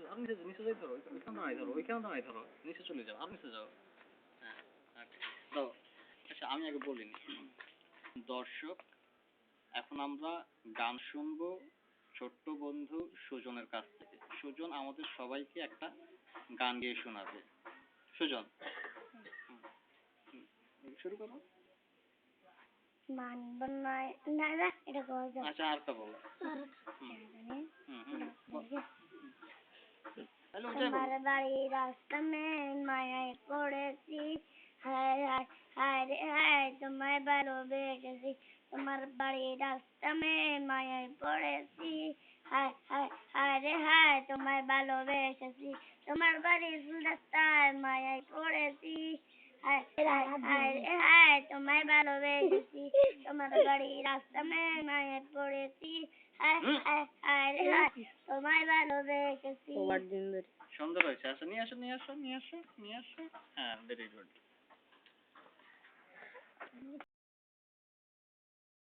আর নিচে যাই ধরো, ওইখানে দাঁড়াই ধরো, ওইখানে দাঁড়াই ধরো, নিচে চলে যাও, আর নিচে যাও। হ্যাঁ, তো আচ্ছা আমি আগে বলিনি। দর্শক, এখন আমরা গান শুনবো ছোট্ট বন্ধু সুজনের কাছ থেকে। সুজন আমাদের সবাইকে একটা গান গেয়ে শোনাবে। সুজন, শুরু করো। মানব নয় না না এটা করা যাবে। আচ্ছা আরেকটা বলো। তোমার বাড়ির রাস্তা মায়ায় পড়েছি, হায় হায় হায় রে হায় তোমায় ভালোবেসেছি। তোমার বাড়ির রাস্তা মায়ায় পড়েছি, হায় হায় হায় রে হায় তোমায় ভালোবেসেছি। তোমার বাড়ির রাস্তায় মায়ায় পড়েছি, হায় হায় হায় রে হায় তোমায় ভালোবেসেছি। তোমার বাড়ির রাস্তা মায়ায় পড়েছি, হায় হায় হায় রে হায় তোমায় ভালোবেসেছি। সুন্দর হয়েছে। আচ্ছা নিয়ে আসো, নিয়ে আসো, নিয়ে আসো, নিয়ে আসো। হ্যাঁ, ভেরি গুড।